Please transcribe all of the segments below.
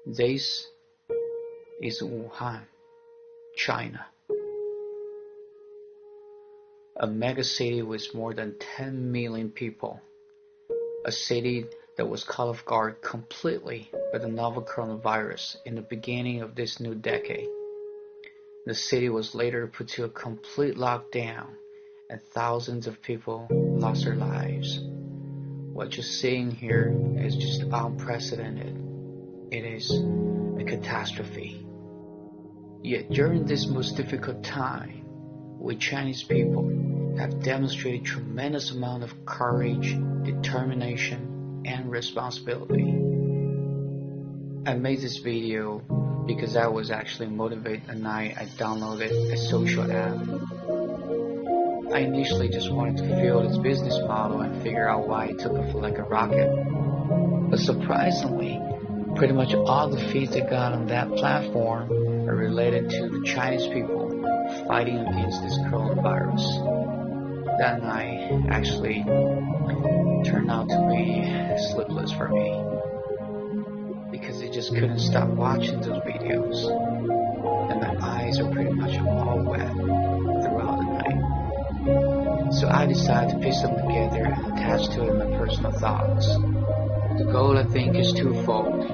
This is Wuhan, China. A megacity with more than 10 million people. A city that was caught off guard completely by the novel coronavirus in the beginning of this new decade. The city was later put to a complete lockdown and thousands of people lost their lives. What you're seeing here is just unprecedented. It is a catastrophe. Yet during this most difficult time, we Chinese people have demonstrated tremendous amount of courage, determination, and responsibility. I made this video because I was actually motivated the night I downloaded a social app. I initially just wanted to feel its business model and figure out why it took off like a rocket. But surprisingly, pretty much all the feeds I got on that platform are related to the Chinese people fighting against this coronavirus. That night actually turned out to be sleepless for me because I just couldn't stop watching those videos, and my eyes are pretty much all wet throughout the night. So I decided to piece them together and attach to it my personal thoughts. The goal, I think, is twofold.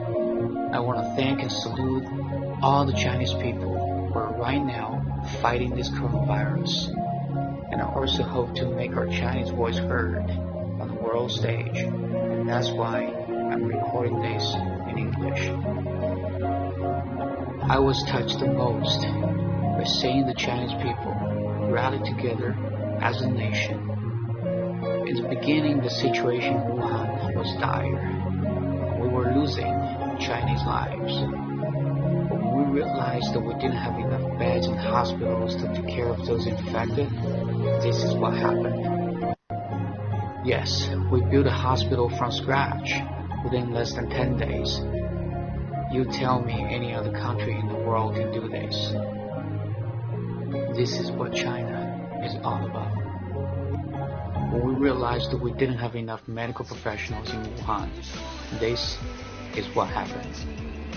I want to thank and salute all the Chinese people who are right now fighting this coronavirus. And I also hope to make our Chinese voice heard on the world stage. And that's why I'm recording this in English. I was touched the most by seeing the Chinese people rally together as a nation. In the beginning, the situation in Wuhan was dire. We were losing Chinese lives. But when we realized that we didn't have enough beds in hospitals to take care of those infected, this is what happened. Yes, we built a hospital from scratch within less than 10 days. You tell me any other country in the world can do this. This is what China is all about. When we realized that we didn't have enough medical professionals in Wuhan, this is what happened.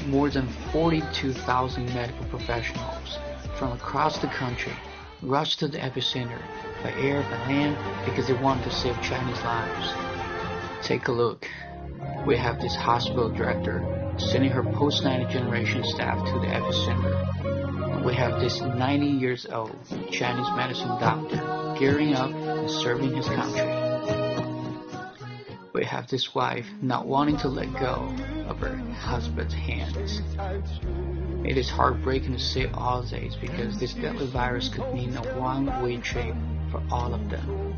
More than 42,000 medical professionals from across the country rushed to the epicenter by air, by land, because they wanted to save Chinese lives. Take a look. We have this hospital director sending her post-90 generation staff to the epicenter. We have this 90 years old Chinese medicine doctor gearing up and serving his country. We have this wife not wanting to let go of her husband's hands. It is heartbreaking to say all this because this deadly virus could mean a one-way trip for all of them.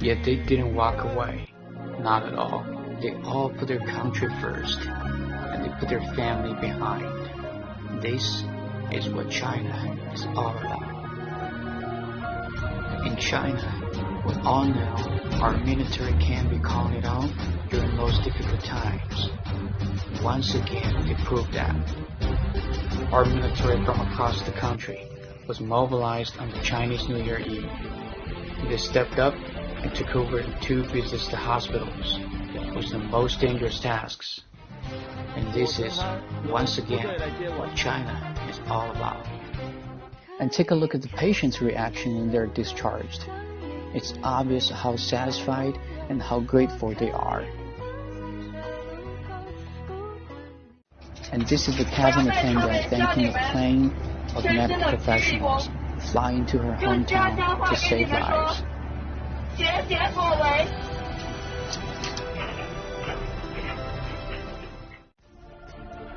Yet they didn't walk away. Not at all. They all put their country first, and they put their family behind. This is what China is all about. In China, we all know our military can be calling it out during most difficult times. Once again, they proved that. Our military from across the country was mobilized on the Chinese New Year Eve. They stepped up and took over 2 visits to hospitals, with the most dangerous tasks. And this is, once again, what China is all about. And take a look at the patient's reaction when they're discharged. It's obvious how satisfied and how grateful they are. And this is the cabin attendant thanking a plane of medical professionals flying to her hometown to save lives.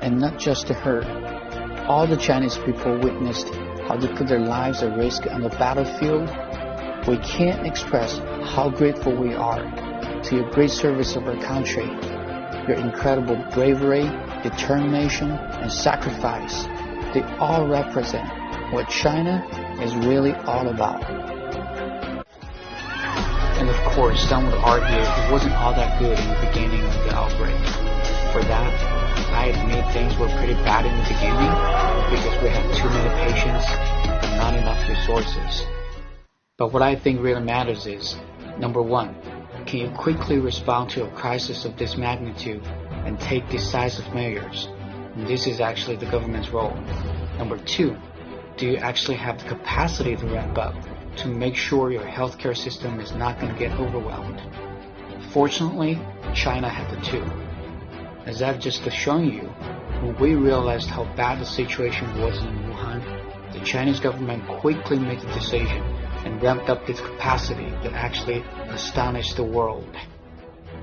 And not just to her, all the Chinese people witnessed how they put their lives at risk on the battlefield. We can't express how grateful we are to your great service of our country, your incredible bravery, determination, and sacrifice. They all represent what China is really all about. And of course, some would argue it wasn't all that good in the beginning of the outbreak. For that, I admit things were pretty bad in the beginning because we had too many patients and not enough resources. But what I think really matters is, number one, can you quickly respond to a crisis of this magnitude and take decisive measures? This is actually the government's role. Number 2, do you actually have the capacity to ramp up to make sure your healthcare system is not going to get overwhelmed? Fortunately, China had the 2. As I've just shown you, when we realized how bad the situation was in Wuhan, the Chinese government quickly made the decision and ramped up its capacity that actually astonished the world.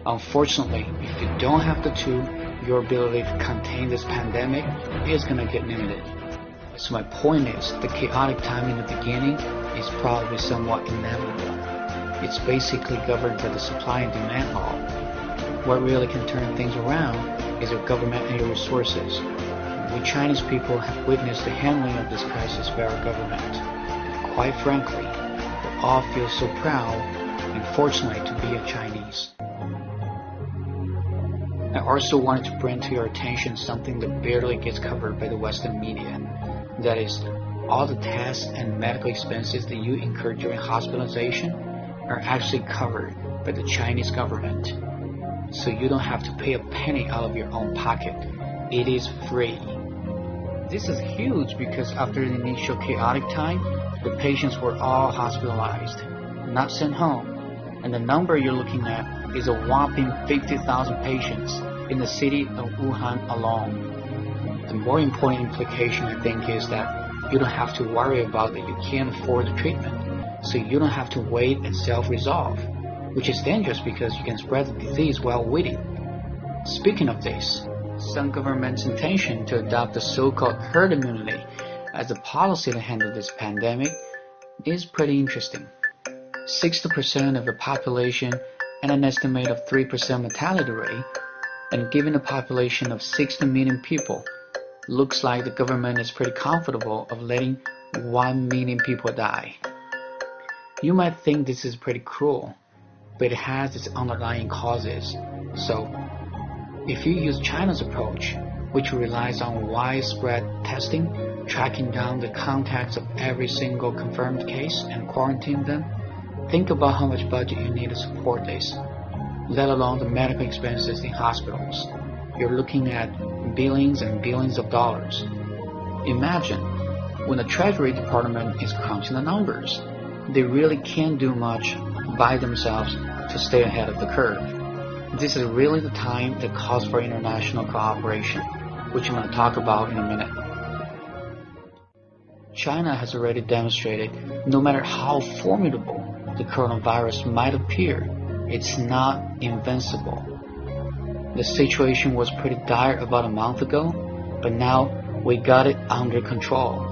Unfortunately, if you don't have the 2, your ability to contain this pandemic is going to get limited. So my point is, the chaotic time in the beginning is probably somewhat inevitable. It's basically governed by the supply and demand law. What really can turn things around is your government and your resources. We Chinese people have witnessed the handling of this crisis by our government. And quite frankly, we all feel so proud and fortunate to be a Chinese. I also wanted to bring to your attention something that barely gets covered by the Western media. That is, all the tests and medical expenses that you incur during hospitalization are actually covered by the Chinese government. So you don't have to pay a penny out of your own pocket. It is free. This is huge because after the initial chaotic time, the patients were all hospitalized, not sent home. And the number you're looking at is a whopping 50,000 patients in the city of Wuhan alone. The more important implication, I think, is that you don't have to worry about that you can't afford the treatment, so you don't have to wait and self-resolve, which is dangerous because you can spread the disease while waiting. Speaking of this, some government's intention to adopt the so-called herd immunity as a policy to handle this pandemic is pretty interesting. 60% of the population and an estimate of 3% mortality rate, and given a population of 60 million people, looks like the government is pretty comfortable of letting 1 million people die. You might think this is pretty cruel, but it has its underlying causes. So, if you use China's approach, which relies on widespread testing, tracking down the contacts of every single confirmed case and quarantining them, think about how much budget you need to support this, let alone the medical expenses in hospitals. You're looking at billions and billions of dollars. Imagine when the Treasury Department is crunching the numbers. They really can't do much by themselves to stay ahead of the curve. This is really the time that calls for international cooperation, which I'm going to talk about in a minute. China has already demonstrated no matter how formidable the coronavirus might appear, it's not invincible. The situation was pretty dire about a month ago, but now we got it under control.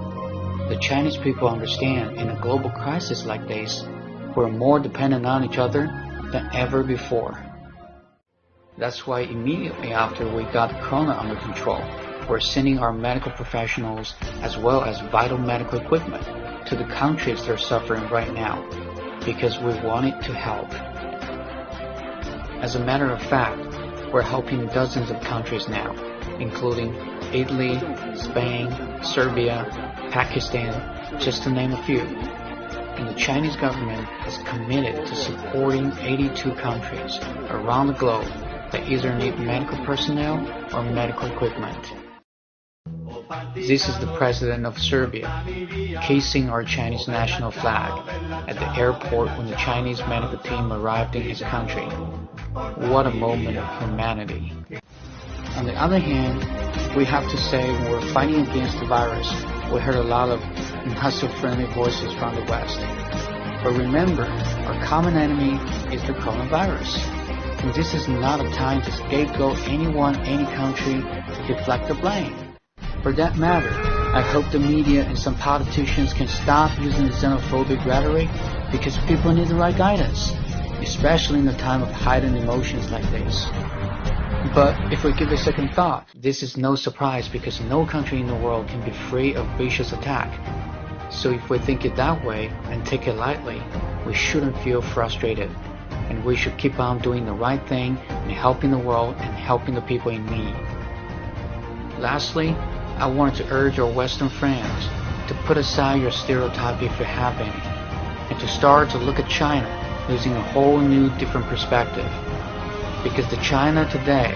The Chinese people understand in a global crisis like this, we're more dependent on each other than ever before. That's why immediately after we got the corona under control, we're sending our medical professionals as well as vital medical equipment to the countries that are suffering right now, because we wanted to help. As a matter of fact, we're helping dozens of countries now, including Italy, Spain, Serbia, Pakistan, just to name a few. And the Chinese government is committed to supporting 82 countries around the globe that either need medical personnel or medical equipment. This is the president of Serbia, kissing our Chinese national flag at the airport when the Chinese medical team arrived in his country. What a moment of humanity. On the other hand, we have to say when we're fighting against the virus, we heard a lot of not-so-friendly voices from the West. But remember, our common enemy is the coronavirus. And this is not a time to scapegoat anyone, any country, to deflect the blame. For that matter, I hope the media and some politicians can stop using xenophobic rhetoric because people need the right guidance, especially in a time of heightened emotions like this. But if we give a second thought, this is no surprise because no country in the world can be free of vicious attack. So if we think it that way and take it lightly, we shouldn't feel frustrated, and we should keep on doing the right thing and helping the world and helping the people in need. Lastly, I wanted to urge our Western friends to put aside your stereotype if you have any, and to start to look at China using a whole new different perspective. Because the China today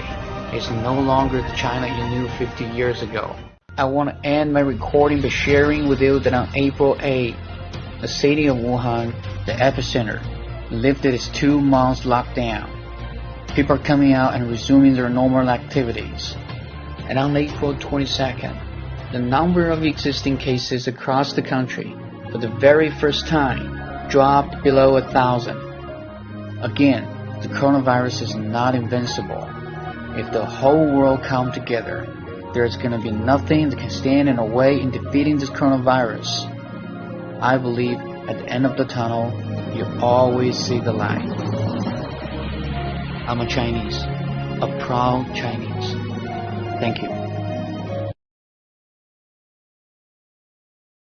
is no longer the China you knew 50 years ago. I want to end my recording by sharing with you that on April 8, the city of Wuhan, the epicenter, lifted its 2-month lockdown. People are coming out and resuming their normal activities. And on April 22nd, the number of existing cases across the country, for the very first time, dropped below 1,000. Again, the coronavirus is not invincible. If the whole world comes together, there's going to be nothing that can stand in our way in defeating this coronavirus. I believe at the end of the tunnel, you always see the light. I'm a Chinese, a proud Chinese. Thank you.